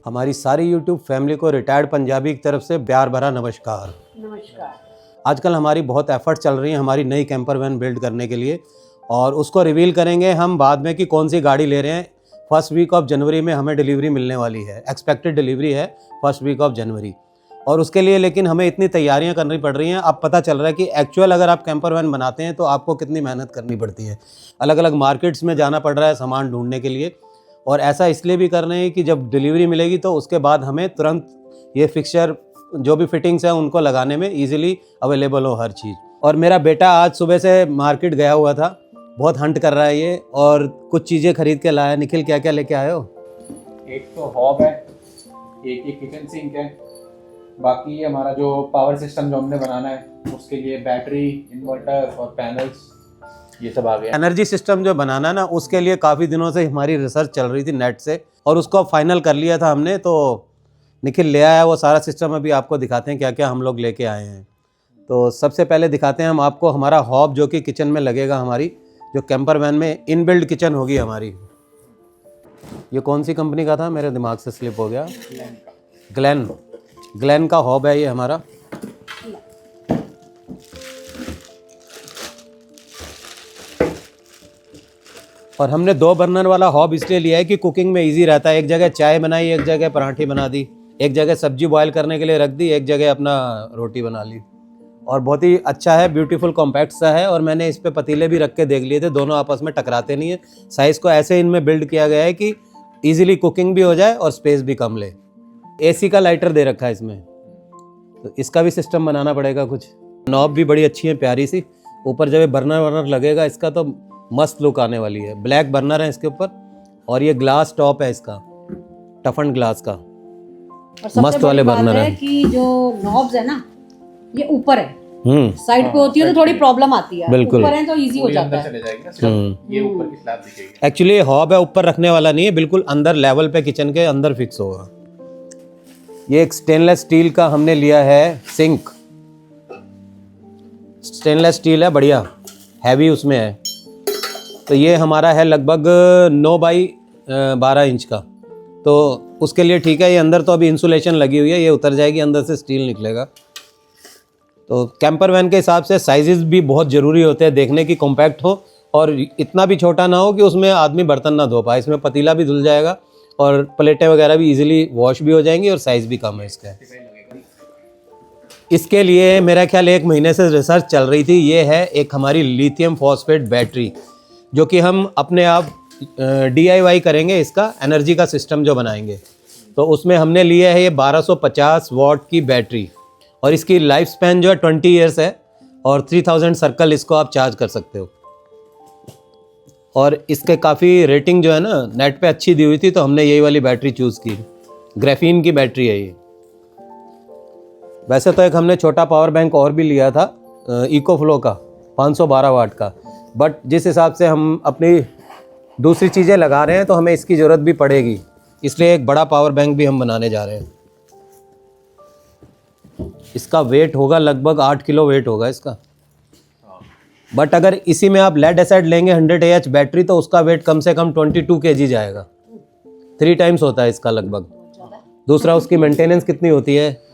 हमारी सारी YouTube family को रिटायर्ड पंजाबी की तरफ से प्यार भरा नमस्कार। आजकल हमारी बहुत एफर्ट चल रही हैं हमारी नई कैंपर वैन बिल्ड करने के लिए, और उसको रिवील करेंगे हम बाद में कि कौन सी गाड़ी ले रहे हैं। फर्स्ट वीक ऑफ जनवरी में हमें डिलीवरी मिलने वाली है, एक्सपेक्टेड डिलीवरी है फर्स्ट वीक ऑफ जनवरी। और उसके लिए लेकिन हमें इतनी तैयारियां करनी पड़ रही हैं। अब पता चल रहा है कि एक्चुअल अगर आप कैंपर वैन बनाते हैं तो आपको कितनी मेहनत करनी पड़ती है। अलग अलग मार्केट्स में जाना पड़ रहा है सामान ढूंढने के लिए, और ऐसा इसलिए भी कर रहे हैं कि जब डिलीवरी मिलेगी तो उसके बाद हमें तुरंत ये फिक्सचर जो भी फिटिंग्स हैं उनको लगाने में ईजिली अवेलेबल हो हर चीज़। और मेरा बेटा आज सुबह से मार्केट गया हुआ था, बहुत हंट कर रहा है ये, और कुछ चीज़ें खरीद के लाया। निखिल क्या क्या लेके आए हो? एक तो हॉब है, एक किचन सिंक है, बाकी हमारा जो पावर सिस्टम जो हमने बनाना है उसके लिए बैटरी, इन्वर्टर और पैनल्स ये सब आ गया। एनर्जी सिस्टम जो बनाना ना, उसके लिए काफ़ी दिनों से हमारी रिसर्च चल रही थी नेट से, और उसको फाइनल कर लिया था हमने। तो निखिल ले आया वो सारा सिस्टम। अभी आपको दिखाते हैं क्या क्या हम लोग लेके आए हैं। तो सबसे पहले दिखाते हैं हम आपको हमारा हॉब जो कि किचन में लगेगा। हमारी जो कैंपर वैन में इनबिल्ड किचन होगी हमारी। ये कौन सी कंपनी का था, मेरे दिमाग से स्लिप हो गया। ग्लेन का हॉब है ये हमारा। और हमने 2 बर्नर वाला हॉब इसलिए लिया है कि कुकिंग में इजी रहता है। एक जगह चाय बनाई, एक जगह पराठे बना दी, एक जगह सब्जी बॉयल करने के लिए रख दी, एक जगह अपना रोटी बना ली। और बहुत ही अच्छा है, ब्यूटीफुल कॉम्पैक्ट सा है। और मैंने इस पे पतीले भी रख के देख लिए थे, दोनों आपस में टकराते नहीं है। साइज़ को ऐसे इनमें बिल्ड किया गया है कि ईजिली कुकिंग भी हो जाए और स्पेस भी कम ले। AC का लाइटर दे रखा है इसमें, तो इसका भी सिस्टम बनाना पड़ेगा कुछ। नॉब भी बड़ी अच्छी है, प्यारी सी। ऊपर जब बर्नर वर्नर लगेगा इसका तो मस्त लुक आने वाली है। ब्लैक बर्नर है इसके ऊपर, और ये ग्लास टॉप है इसका, टफन ग्लास का। मस्त वाले बर्नर है कि जो नॉब्स है ना ये ऊपर है, साइड पे होती है तो थोड़ी प्रॉब्लम आती है। बिल्कुल। ऊपर है तो इजी हो जाता है। चले जाएगी ना, ये ऊपर की स्लैब दिखेगी। एक्चुअली हॉब है, ऊपर रखने वाला नहीं है, बिल्कुल अंदर लेवल पे किचन के अंदर फिक्स होगा। ये एक स्टेनलेस स्टील का हमने लिया है सिंक। स्टेनलेस स्टील है, बढ़िया हैवी उसमें है। तो ये हमारा है लगभग 9 बाई 12 इंच का, तो उसके लिए ठीक है। ये अंदर तो अभी इंसुलेशन लगी हुई है, ये उतर जाएगी, अंदर से स्टील निकलेगा। तो कैंपर वैन के हिसाब से साइजेस भी बहुत ज़रूरी होते हैं देखने की, कॉम्पैक्ट हो और इतना भी छोटा ना हो कि उसमें आदमी बर्तन ना धो पाए। इसमें पतीला भी धुल जाएगा और प्लेटें वगैरह भी इजीली वॉश भी हो जाएंगी, और साइज़ भी कम है इसका। इसके लिए मेरा ख्याल 1 महीने से रिसर्च चल रही थी। ये है एक हमारी लिथियम फॉस्फेट बैटरी, जो कि हम अपने आप DIY करेंगे। इसका एनर्जी का सिस्टम जो बनाएंगे, तो उसमें हमने लिया है ये 1250 वॉट की बैटरी, और इसकी लाइफ स्पैन जो है 20 ईयर्स है, और 3000 सर्कल इसको आप चार्ज कर सकते हो। और इसके काफ़ी रेटिंग जो है ना नेट पे अच्छी दी हुई थी, तो हमने यही वाली बैटरी चूज़ की। ग्राफीन की बैटरी है ये। वैसे तो एक हमने छोटा पावर बैंक और भी लिया था इको फ्लो का 512 वाट का, बट जिस हिसाब से हम अपनी दूसरी चीज़ें लगा रहे हैं तो हमें इसकी ज़रूरत भी पड़ेगी, इसलिए एक बड़ा पावर बैंक भी हम बनाने जा रहे हैं। इसका वेट होगा लगभग 8 किलो वेट होगा इसका। बट अगर इसी में आप लेड एसिड लेंगे 100 AH बैटरी, तो उसका वेट कम से कम 22 kg जाएगा। 3 टाइम्स होता है इसका लगभग। दूसरा उसकी मेंटेनेंस कितनी होती है।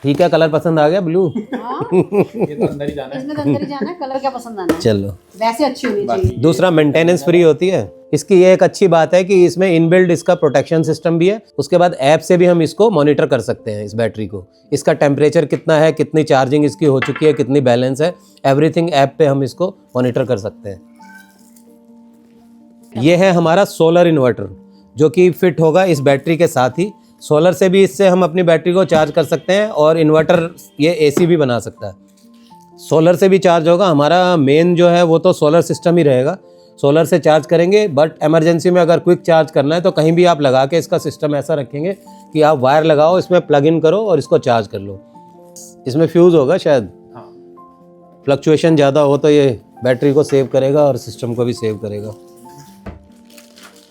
ठीक है, कलर पसंद आ गया ब्लू? ये तो अंदर ही जाना है। इसमें तो अंदर ही जाना है, कलर क्या पसंद आना है। चलो, वैसे अच्छी होनी चाहिए। दूसरा मेंटेनेंस फ्री होती है। इसकी ये एक अच्छी बात है कि इसमें इनबिल्ड इसका प्रोटेक्शन सिस्टम भी है। उसके बाद ऐप से भी हम इसको मॉनिटर कर सकते हैं, इस बैटरी को। इसका टेम्परेचर कितना है, कितनी चार्जिंग इसकी हो चुकी है, कितनी बैलेंस है, एवरीथिंग ऐप पे हम इसको मॉनिटर कर सकते हैं। ये है हमारा सोलर इन्वर्टर, जो कि फिट होगा इस बैटरी के साथ ही। सोलर से भी इससे हम अपनी बैटरी को चार्ज कर सकते हैं, और इन्वर्टर ये AC भी बना सकता है। सोलर से भी चार्ज होगा। हमारा मेन जो है वो तो सोलर सिस्टम ही रहेगा, सोलर से चार्ज करेंगे। बट इमरजेंसी में अगर क्विक चार्ज करना है तो कहीं भी आप लगा के इसका सिस्टम ऐसा रखेंगे कि आप वायर लगाओ, इसमें प्लग इन करो और इसको चार्ज कर लो। इसमें फ्यूज़ होगा शायद, फ्लक्चुएशन ज़्यादा हो तो ये बैटरी को सेव करेगा और सिस्टम को भी सेव करेगा।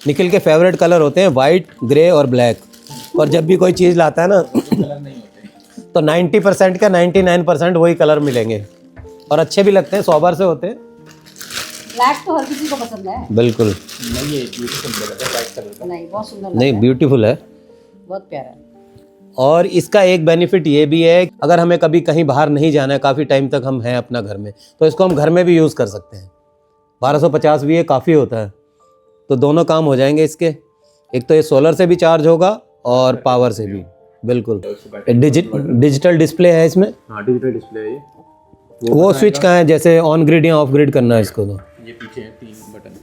निखिल के फेवरेट कलर होते हैं वाइट, ग्रे और ब्लैक। और जब भी कोई चीज़ लाता है ना कलर नहीं होते, तो 90% का 99% वही कलर मिलेंगे, और अच्छे भी लगते हैं, 100 बार से होते हैं। ब्लैक तो हर किसी को पसंद है। बिल्कुल नहीं ये ब्यूटीफुल लग रहा है, वाइट कलर का। नहीं, बहुत सुंदर नहीं, ब्यूटीफुल है। बहुत प्यारा है। और इसका एक बेनिफिट ये भी है, अगर हमें कभी कहीं बाहर नहीं जाना है, काफ़ी टाइम तक हम हैं अपना घर में, तो इसको हम घर में भी यूज़ कर सकते हैं। 1250 भी ये काफ़ी होता है, तो दोनों काम हो जाएंगे इसके। एक तो ये सोलर से भी चार्ज होगा और पावर से भी। बिल्कुल। डिजिटल डिस्प्ले है इसमें। हाँ, डिजिटल डिस्प्ले है ये। वो स्विच कहाँ है, जैसे ऑन ग्रिड या ऑफ ग्रिड करना है इसको? तो ये पीछे है 3 बटन।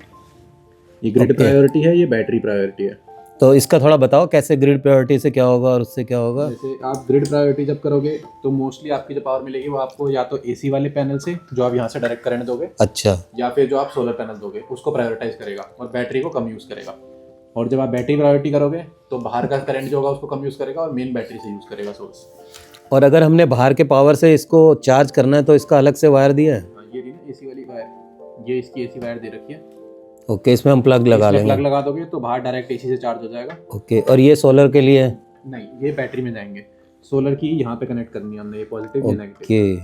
ये ग्रिड प्रायोरिटी है, ये बैटरी प्रायोरिटी है। तो इसका थोड़ा बताओ कैसे ग्रिड प्रायोरिटी से क्या होगा और उससे क्या होगा? जैसे आप ग्रिड प्रायोरिटी जब करोगे तो मोस्टली आपकी जो पावर मिलेगी वो आपको या तो एसी वाले पैनल से, जो आप यहाँ से डायरेक्ट करंट दोगे, अच्छा, या फिर जो आप सोलर पैनल दोगे उसको प्रायोरिटाइज करेगा और बैटरी को कम यूज़ करेगा। और जब आप बैटरी प्रायोरिटी करोगे तो बाहर का करंट जो होगा उसको कम यूज़ करेगा और मेन बैटरी से यूज़ करेगा सोर्स। और अगर हमने बाहर के पावर से इसको चार्ज करना है तो इसका अलग से वायर दिया है? ये रही ना एसी वाली वायर, ये इसकी एसी वायर दे रखी है। ओके, इसमें हम प्लग लगा लेंगे। प्लग लगा दोगे तो बाहर डायरेक्ट एसी से चार्ज हो जाएगा। ओके, और ये सोलर के लिए? नहीं, ये बैटरी में जाएंगे। सोलर की यहाँ पे कनेक्ट करनी है हमने, ये पॉजिटिव ये नेगेटिव। ओके,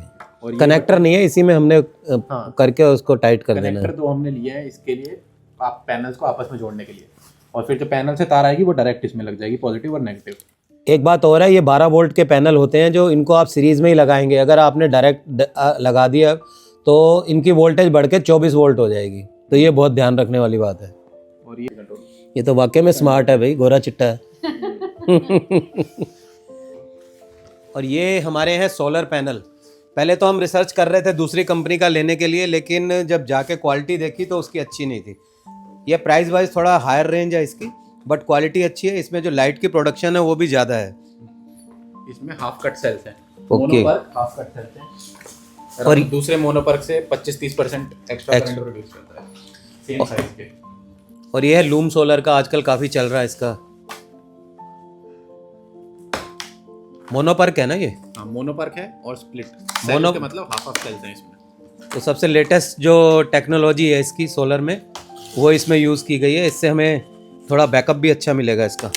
और कनेक्टर नहीं है इसी में, हमने हाँ, करके उसको टाइट कर देना है। कनेक्टर 2 हमने लिया है इसके लिए, आप पैनल्स को आपस में जोड़ने के लिए। और फिर जो पैनल से तार आएगी वो डायरेक्ट इसमें लग जाएगी, पॉजिटिव और नेगेटिव। एक बात और है, ये 12 वोल्ट के पैनल होते हैं जो इनको आप सीरीज में ही लगाएंगे। अगर आपने डायरेक्ट लगा दिया तो इनकी वोल्टेज बढ़ के 24 वोल्ट हो जाएगी, तो ये बहुत ध्यान रखने वाली बात है। और ये तो वाकई में स्मार्ट है भाई, गोरा चिट्टा है। और ये हमारे हैं सोलर पैनल। पहले तो हम रिसर्च कर रहे थे दूसरी कंपनी का लेने के लिए, लेकिन जब जाके क्वालिटी देखी तो उसकी अच्छी नहीं थी। ये प्राइस वाइज थोड़ा हायर रेंज है इसकी, बट क्वालिटी अच्छी है। इसमें जो लाइट की प्रोडक्शन है वो भी ज़्यादा है। इसमें हाफ कट सेल्स हैं। Okay. Mono PERC half cut cells हैं और दूसरे मोनोपर्क से 25-30% एक्स्ट्रा करंट प्रोड्यूस करता है सेम साइज के। और ये है लूम सोलर का, आजकल काफ़ी चल रहा है इसका। मोनोपर्क है ना ये? हाँ, मोनोपर्क है और स्प्लिट मोनो के मतलब हाफ ऑफ सेल्स हैं इसमें। तो सबसे लेटेस्ट जो टेक्नोलॉजी है इसकी सोलर में, वो इसमें यूज़ की गई है। इससे हमें थोड़ा बैकअप भी अच्छा मिलेगा इसका।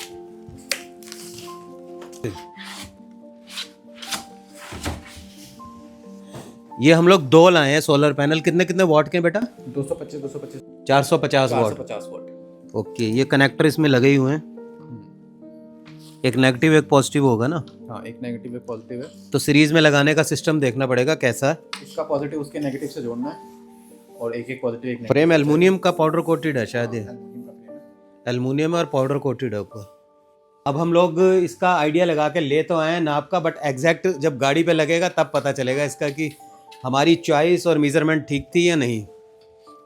ये हम लोग 2 लाए हैं सोलर पैनल। कितने कितने वॉट के बेटा? 225 450 वॉट। 450 वॉट। ओके, ये कनेक्टर इसमें लगे ही हुए हैं। एक नेगेटिव एक पॉजिटिव होगा ना? हाँ, एक नेगेटिव एक पॉजिटिव है। तो सीरीज में लगाने का सिस्टम देखना पड़ेगा कैसा है। इसका पॉजिटिव उसके नेगेटिव से जोड़ना है और एक एक पॉजिटिव एक फ्रेम एल्युमिनियम का पाउडर कोटेड है शायद, ये नेगेटिव। एल्युमिनियम और पाउडर कोटेड है ऊपर। अब हम लोग इसका आइडिया लगा के ले तो आए हैं नाप का, बट एग्जैक्ट जब गाड़ी पे लगेगा तब पता चलेगा इसका कि हमारी चॉइस और मेजरमेंट ठीक थी या नहीं।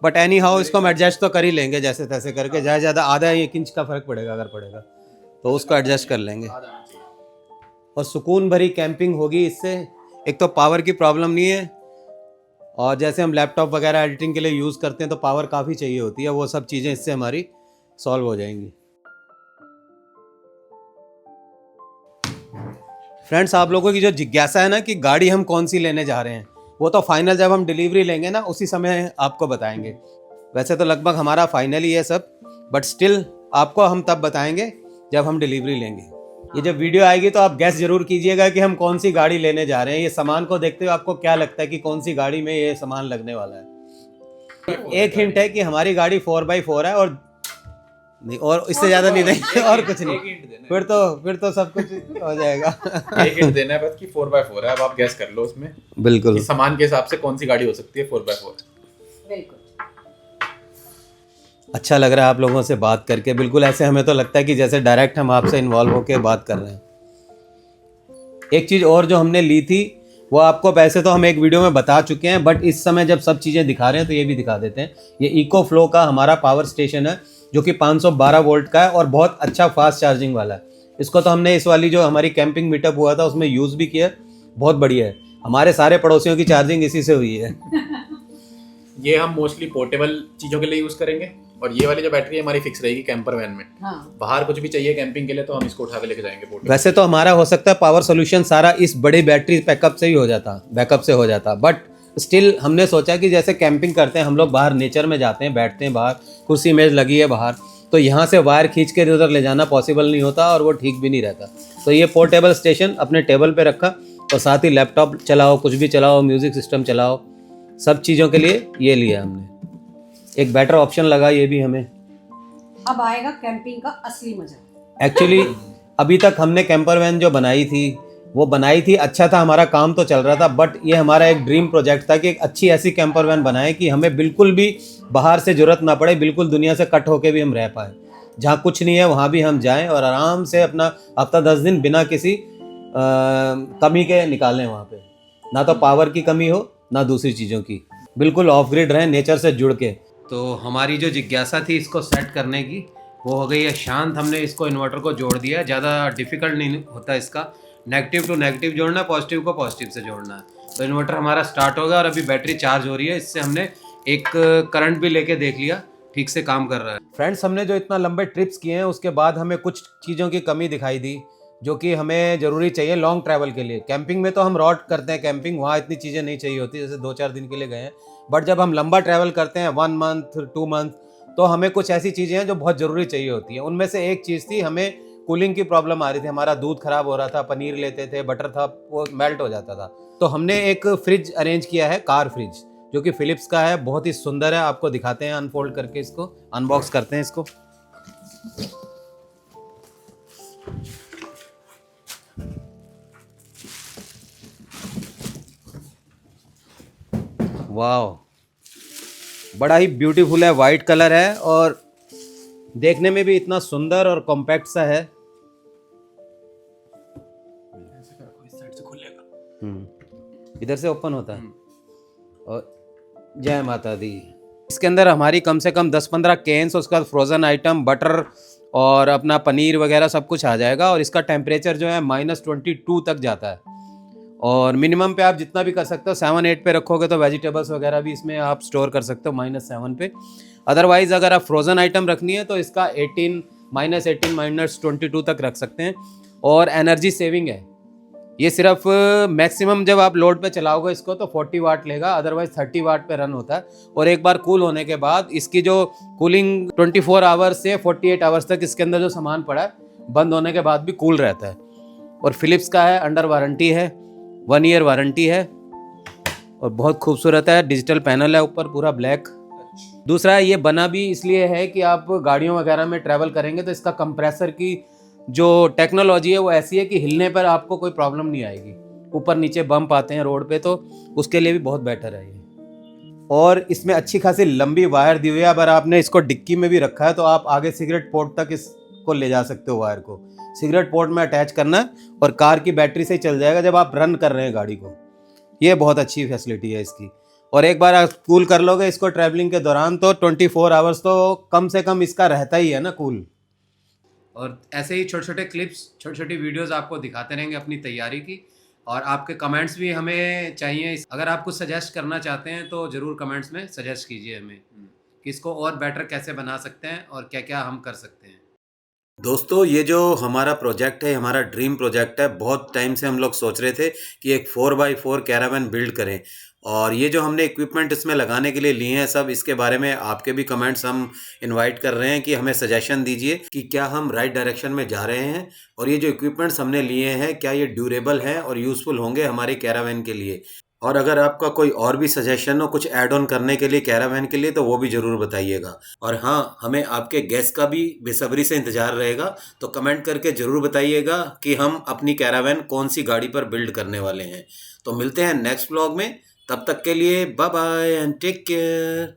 बट एनी हाउ इसको हम एडजस्ट तो कर ही लेंगे जैसे तैसे करके। ज़्यादा आधा 1 इंच का फ़र्क पड़ेगा, अगर पड़ेगा तो उसको एडजस्ट कर लेंगे। और सुकून भरी कैंपिंग होगी इससे। एक तो पावर की प्रॉब्लम नहीं है, और जैसे हम लैपटॉप वगैरह एडिटिंग के लिए यूज़ करते हैं तो पावर काफ़ी चाहिए होती है, वो सब चीज़ें इससे हमारी सॉल्व हो जाएंगी। फ्रेंड्स, आप लोगों की जो जिज्ञासा है ना कि गाड़ी हम कौन सी लेने जा रहे हैं, वो तो फाइनल जब हम डिलीवरी लेंगे ना उसी समय आपको बताएंगे। वैसे तो लगभग हमारा फाइनल ही है सब, बट स्टिल आपको हम तब बताएंगे जब हम डिलीवरी लेंगे। ये जब वीडियो आएगी तो आप गैस जरूर कीजिएगा कि हम कौन सी गाड़ी लेने जा रहे हैं। ये सामान को देखते हुए आपको क्या लगता है कि कौन सी गाड़ी में ये सामान लगने वाला है। एक हिंट है कि हमारी गाड़ी 4x4 है, और नहीं, और इससे ज्यादा नहीं देंगे और कुछ नहीं। फिर तो सब कुछ हो जाएगा। एक हिंट देना है बस कि 4x4 है। अब आप गैस कर लो उसमें बिल्कुल कि सामान के हिसाब से कौन सी गाड़ी हो सकती है 4x4। बिल्कुल। अच्छा लग रहा है आप लोगों से बात करके। बिल्कुल ऐसे हमें तो लगता है कि जैसे डायरेक्ट हम आपसे इन्वॉल्व होकर बात कर रहे हैं। एक चीज़ और जो हमने ली थी वो आपको वैसे तो हम एक वीडियो में बता चुके हैं, बट इस समय जब सब चीज़ें दिखा रहे हैं तो ये भी दिखा देते हैं। ये इको फ्लो का हमारा पावर स्टेशन है जो कि 512 वोल्ट का है और बहुत अच्छा फास्ट चार्जिंग वाला है। इसको तो हमने इस वाली जो हमारी कैंपिंग मीटअप हुआ था उसमें यूज़ भी किया, बहुत बढ़िया है। हमारे सारे पड़ोसियों की चार्जिंग इसी से हुई है। ये हम मोस्टली पोर्टेबल चीज़ों के लिए यूज़ करेंगे और ये वाली जो बैटरी है हमारी फिक्स रहेगी कैंपर वैन में। हाँ। बाहर कुछ भी चाहिए कैंपिंग के लिए तो हम इसको उठा के लेके जाएंगे पोर्टेबल। वैसे तो हमारा हो सकता है पावर सोल्यूशन सारा इस बड़ी बैटरी बैकअप से ही हो जाता, बैकअप से हो जाता, बट स्टिल हमने सोचा कि जैसे कैंपिंग करते हैं हम लोग, बाहर नेचर में जाते हैं, बैठते हैं बाहर, कुर्सी मेज लगी है बाहर, तो यहाँ से वायर खींच के इधर ले जाना पॉसिबल नहीं होता और वो ठीक भी नहीं रहता। तो ये पोर्टेबल स्टेशन अपने टेबल पे रखा और साथ ही लैपटॉप चलाओ, कुछ भी चलाओ, म्यूजिक सिस्टम चलाओ, सब चीज़ों के लिए ये लिया हमने। एक बेटर ऑप्शन लगा ये भी हमें। अब आएगा कैंपिंग का असली मजा। एक्चुअली अभी तक हमने कैंपर वैन जो बनाई थी वो बनाई थी, अच्छा था, हमारा काम तो चल रहा था, बट ये हमारा एक ड्रीम प्रोजेक्ट था कि एक अच्छी ऐसी कैंपर वैन बनाए कि हमें बिल्कुल भी बाहर से ज़रूरत ना पड़े, बिल्कुल दुनिया से कट होके भी हम रह पाएँ। जहाँ कुछ नहीं है वहाँ भी हम जाएं और आराम से अपना हफ्ता 10 दिन बिना किसी कमी के निकालें वहाँ पे। ना तो पावर की कमी हो ना दूसरी चीज़ों की, बिल्कुल ऑफ ग्रिड रहें, नेचर से जुड़ के। तो हमारी जो जिज्ञासा थी इसको सेट करने की वो हो गई है शांत। हमने इसको इन्वर्टर को जोड़ दिया, ज़्यादा डिफ़िकल्ट नहीं होता इसका, नेगेटिव टू नेगेटिव जोड़ना है, पॉजिटिव को पॉजिटिव से जोड़ना है। तो इन्वर्टर हमारा स्टार्ट होगा और अभी बैटरी चार्ज हो रही है। इससे हमने एक करंट भी लेके देख लिया, ठीक से काम कर रहा है। फ्रेंड्स, हमने जो इतना लंबे ट्रिप्स किए हैं उसके बाद हमें कुछ चीज़ों की कमी दिखाई दी जो कि हमें ज़रूरी चाहिए लॉन्ग ट्रैवल के लिए। कैंपिंग में तो हम रॉड करते हैं कैंपिंग, वहाँ इतनी चीज़ें नहीं चाहिए होती, जैसे 2-4 दिन के लिए गए हैं। बट जब हम लंबा ट्रैवल करते हैं 1 मंथ 2 मंथ, तो हमें कुछ ऐसी चीज़ें हैं जो बहुत ज़रूरी चाहिए होती हैं। उनमें से एक चीज़ थी, हमें कूलिंग की प्रॉब्लम आ रही थी, हमारा दूध ख़राब हो रहा था, पनीर लेते थे, बटर था, वो मेल्ट हो जाता था। तो हमने एक फ्रिज अरेंज किया है, कार फ्रिज, जो कि फिलिप्स का है, बहुत ही सुंदर है। आपको दिखाते हैं अनफोल्ड करके, इसको अनबॉक्स करते हैं इसको। वाह, बड़ा ही ब्यूटीफुल है, वाइट कलर है और देखने में भी इतना सुंदर और कॉम्पैक्ट सा है। इधर से ओपन होता है। और जय माता दी। इसके अंदर हमारी कम से कम 10-15 कैंस, उसके बाद फ्रोज़न आइटम, बटर और अपना पनीर वगैरह सब कुछ आ जाएगा। और इसका टेम्परेचर जो है -22 तक जाता है और मिनिमम पे आप जितना भी कर सकते हो, 7-8 पे रखोगे तो वेजिटेबल्स वगैरह भी इसमें आप स्टोर कर सकते हो -7 पे। अदरवाइज़ अगर आप फ्रोज़न आइटम रखनी है तो इसका -22 तक रख सकते हैं। और एनर्जी सेविंग है ये, सिर्फ मैक्सिमम जब आप लोड पे चलाओगे इसको तो 40 वाट लेगा, अदरवाइज 30 वाट पे रन होता है। और एक बार कूल होने के बाद इसकी जो कूलिंग 24 आवर्स से 48 आवर्स तक इसके अंदर जो सामान पड़ा है बंद होने के बाद भी कूल रहता है। और फिलिप्स का है, अंडर वारंटी है, 1 ईयर वारंटी है और बहुत खूबसूरत है। डिजिटल पैनल है ऊपर पूरा ब्लैक। दूसरा, ये बना भी इसलिए है कि आप गाड़ियों वगैरह में ट्रैवल करेंगे तो इसका कंप्रेसर की जो टेक्नोलॉजी है वो ऐसी है कि हिलने पर आपको कोई प्रॉब्लम नहीं आएगी। ऊपर नीचे बम्प आते हैं रोड पे तो उसके लिए भी बहुत बेटर है ये। और इसमें अच्छी खासी लंबी वायर दी हुई है। अगर आपने इसको डिक्की में भी रखा है तो आप आगे सिगरेट पोर्ट तक इसको ले जा सकते हो। वायर को सिगरेट पोर्ट में अटैच करना है और कार की बैटरी से ही चल जाएगा जब आप रन कर रहे हैं गाड़ी को। ये बहुत अच्छी फैसिलिटी है इसकी। और एक बार आप कूल कर लोगे इसको ट्रैवलिंग के दौरान तो 24 आवर्स तो कम से कम इसका रहता ही है ना कूल। और ऐसे ही छोटे छोटे क्लिप्स, छोटी छोटी वीडियोस आपको दिखाते रहेंगे अपनी तैयारी की। और आपके कमेंट्स भी हमें चाहिए। अगर आप कुछ सजेस्ट करना चाहते हैं तो ज़रूर कमेंट्स में सजेस्ट कीजिए हमें कि इसको और बेटर कैसे बना सकते हैं और क्या क्या हम कर सकते हैं। दोस्तों, ये जो हमारा प्रोजेक्ट है, हमारा ड्रीम प्रोजेक्ट है। बहुत टाइम से हम लोग सोच रहे थे कि एक 4x4 कैरावैन बिल्ड करें। और ये जो हमने इक्विपमेंट इसमें लगाने के लिए लिए हैं सब, इसके बारे में आपके भी कमेंट्स हम इनवाइट कर रहे हैं कि हमें सजेशन दीजिए कि क्या हम राइट डायरेक्शन में जा रहे हैं और ये जो इक्विपमेंट्स हमने लिए हैं क्या ये ड्यूरेबल हैं और यूज़फुल होंगे हमारे कैरावैन के लिए। और अगर आपका कोई और भी सजेशन हो कुछ ऐड ऑन करने के लिए कैरावैन के लिए तो वो भी ज़रूर बताइएगा। और हाँ, हमें आपके गेस्ट का भी बेसब्री से इंतज़ार रहेगा, तो कमेंट करके ज़रूर बताइएगा कि हम अपनी कैरावैन कौन सी गाड़ी पर बिल्ड करने वाले हैं। तो मिलते हैं नेक्स्ट व्लॉग में, तब तक के लिए bye bye and take care.